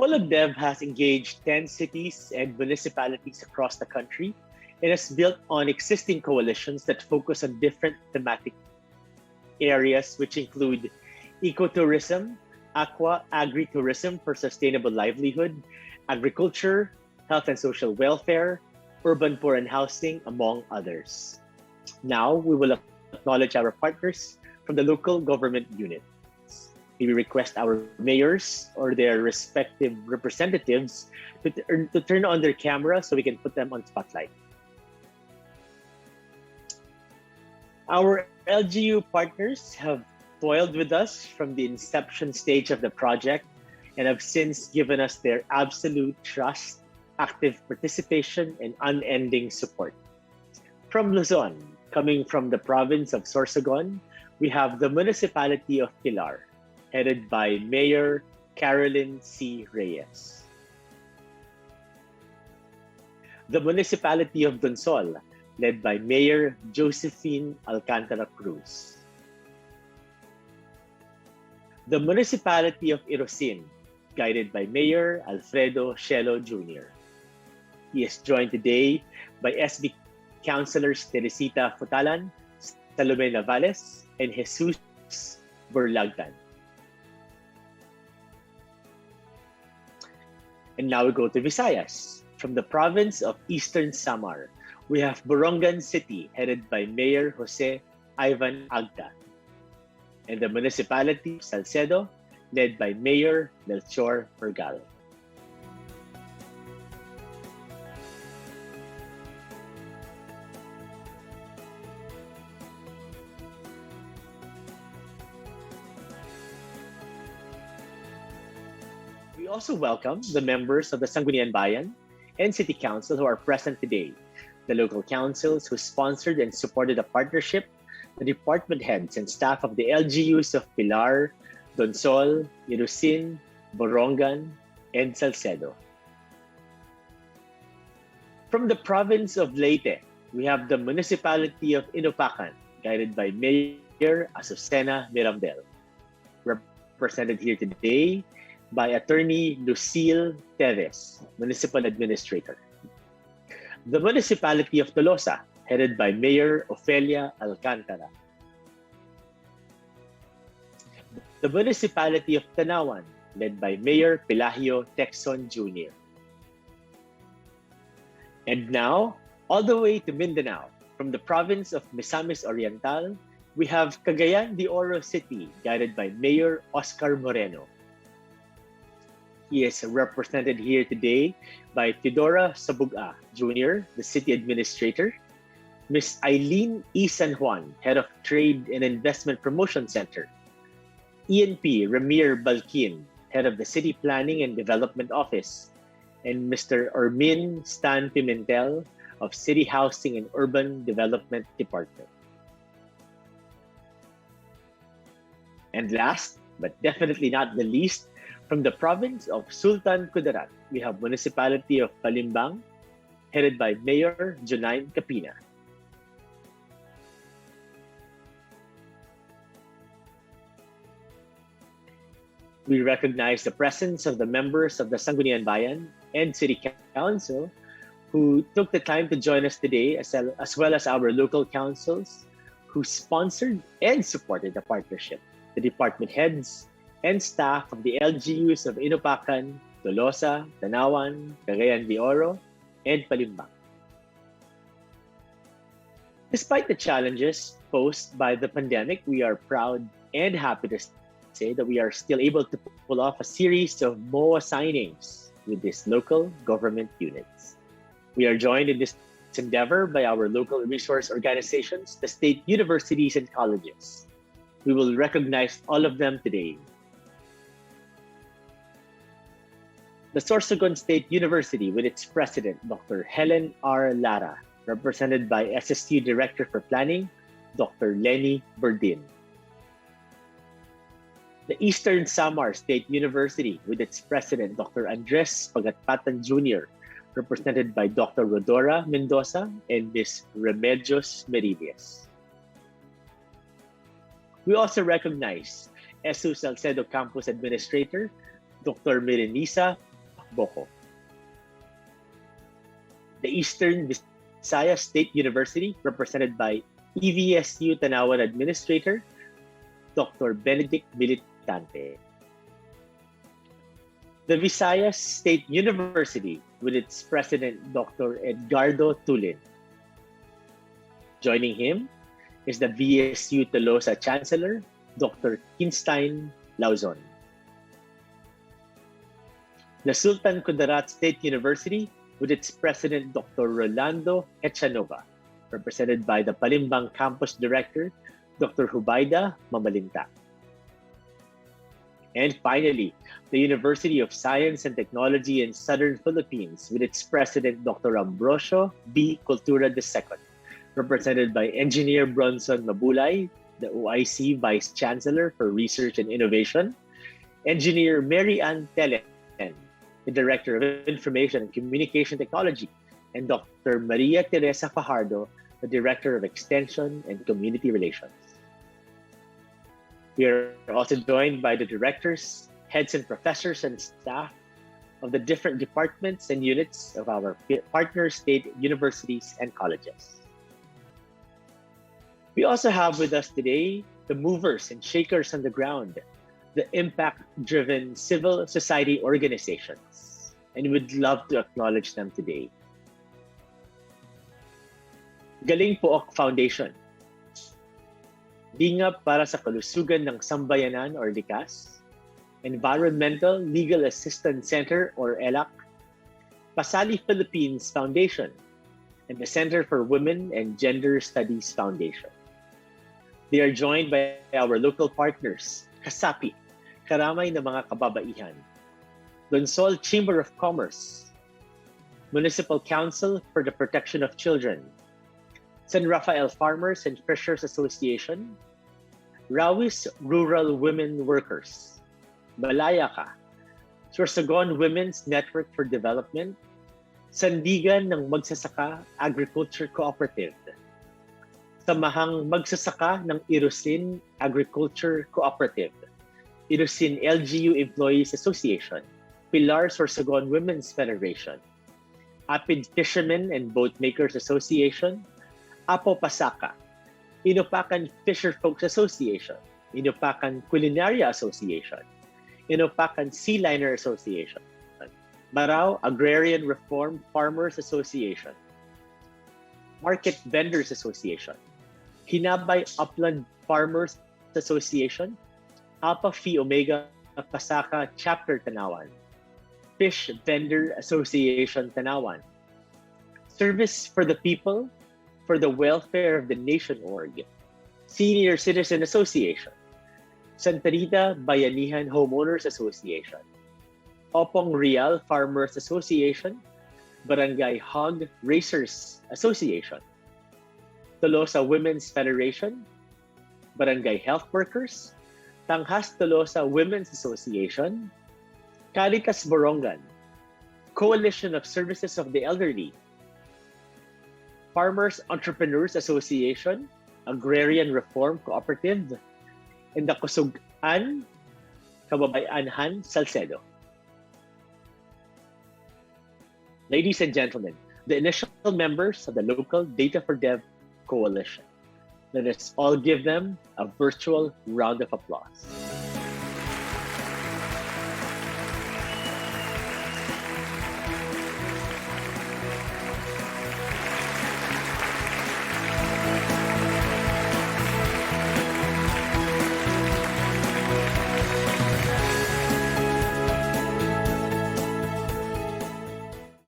DATA4Dev has engaged 10 cities and municipalities across the country and has built on existing coalitions that focus on different thematic areas, which include ecotourism, agritourism for sustainable livelihood, agriculture, health and social welfare, urban poor and housing, among others. Now, we will acknowledge our partners from the local government units. We request our mayors or their respective representatives to turn on their camera so we can put them on spotlight. Our LGU partners have toiled with us from the inception stage of the project and have since given us their absolute trust, active participation, and unending support. From Luzon, coming from the province of Sorsogon, we have the municipality of Pilar, headed by Mayor Carolyn C. Reyes. The municipality of Donsol, led by Mayor Josephine Alcantara Cruz. The municipality of Irosin, guided by Mayor Alfredo Shelo Jr. He is joined today by SB Councilors Teresita Futalan, Salome Navales, and Jesus Burlagtan. And now we go to Visayas. From the province of Eastern Samar, we have Borongan City, headed by Mayor Jose Ivan Agta, and the municipality of Salcedo, led by Mayor Melchor Pergal. We also welcome the members of the Sangguniang Bayan and City Council who are present today, the local councils who sponsored and supported the partnership, the department heads and staff of the LGUs of Pilar, Donsol, Irosin, Borongan, and Salcedo. From the province of Leyte, we have the municipality of Inupacan, guided by Mayor Azucena Mirambel, represented here today by Attorney Lucille Teves, Municipal Administrator. The municipality of Tolosa, headed by Mayor Ofelia Alcantara. The municipality of Tanawan, led by Mayor Pelagio Texon Jr. And now, all the way to Mindanao, from the province of Misamis Oriental, we have Cagayan de Oro City, guided by Mayor Oscar Moreno. He is represented here today by Teodora Sabuga Jr., the City Administrator, Ms. Eileen E. San Juan, Head of Trade and Investment Promotion Center, ENP Ramir Balkin, Head of the City Planning and Development Office, and Mr. Ormin Stan Pimentel of City Housing and Urban Development Department. And last, but definitely not the least, from the province of Sultan Kudarat, we have municipality of Palimbang, headed by Mayor Junain Capina. We recognize the presence of the members of the Sangguniang Bayan and City Council who took the time to join us today, as well as our local councils who sponsored and supported the partnership, the department heads, and staff of the LGUs of Inupacan, Tolosa, Tanawan, Cagayan de Oro, and Palimbang. Despite the challenges posed by the pandemic, we are proud and happy to say that we are still able to pull off a series of MOA signings with these local government units. We are joined in this endeavor by our local resource organizations, the state universities and colleges. We will recognize all of them today. The Sorsogon State University, with its president, Dr. Helen R. Lara, represented by SSU Director for Planning, Dr. Lenny Burdin. The Eastern Samar State University, with its president, Dr. Andres Pagatpatan Jr., represented by Dr. Rodora Mendoza and Ms. Remedios Meridias. We also recognize SU Salcedo Campus Administrator, Dr. Mirenisa Boco. The Eastern Visayas State University, represented by EVSU Tanawan Administrator, Dr. Benedict Militante. The Visayas State University, with its president, Dr. Edgardo Tulin. Joining him is the VSU Tolosa Chancellor, Dr. Kinstein Lauzon. The Sultan Kudarat State University, with its president, Dr. Rolando Echanova, represented by the Palimbang Campus Director, Dr. Hubayda Mamalinta. And finally, the University of Science and Technology in Southern Philippines, with its president, Dr. Ambrosio B. Cultura II, represented by Engineer Bronson Mabulay, the OIC Vice Chancellor for Research and Innovation, Engineer Mary Ann Telen, the Director of Information and Communication Technology, and Dr. Maria Teresa Fajardo, the Director of Extension and Community Relations. We are also joined by the directors, heads and professors and staff of the different departments and units of our partner state universities and colleges. We also have with us today the movers and shakers on the ground, the impact-driven civil society organizations, and we'd love to acknowledge them today. Galing Pook Foundation, Lingap para sa Kalusugan ng Sambayanan or Likas, Environmental Legal Assistance Center or ELAC, Pasali Philippines Foundation, and the Center for Women and Gender Studies Foundation. They are joined by our local partners, Kasapi, Karamay na mga kababaihan, Lonsol Chamber of Commerce, Municipal Council for the Protection of Children, San Rafael Farmers and Fishers Association, Rawis Rural Women Workers, Balayaka, Sorsogon Women's Network for Development, Sandigan ng Magsasaka Agriculture Cooperative, Samahang Magsasaka ng Irusin Agriculture Cooperative, Irusin LGU Employees Association, Pilar Sorsogon Women's Federation, Apid Fishermen and Boat Makers Association, Apo Pasaka, Inupakan Fisher Folks Association, Inupakan Culinaria Association, Inupakan Sea Liner Association, Barao Agrarian Reform Farmers Association, Market Vendors Association, Hinabay Upland Farmers Association, Alpha Phi Omega Pasaka Chapter Tanawan, Fish Vendor Association Tanawan, Service for the People, for the Welfare of the Nation Org, Senior Citizen Association, Santa Rita Bayanihan Homeowners Association, Opong Real Farmers Association, Barangay Hog Racers Association, Tolosa Women's Federation, Barangay Health Workers, Tanghas Tolosa Women's Association, Caritas Borongan, Coalition of Services of the Elderly, Farmers Entrepreneurs Association, Agrarian Reform Cooperative, and the Kusugan Kababayanhan Salcedo. Ladies and gentlemen, the initial members of the local DATA4Dev coalition. Let us all give them a virtual round of applause.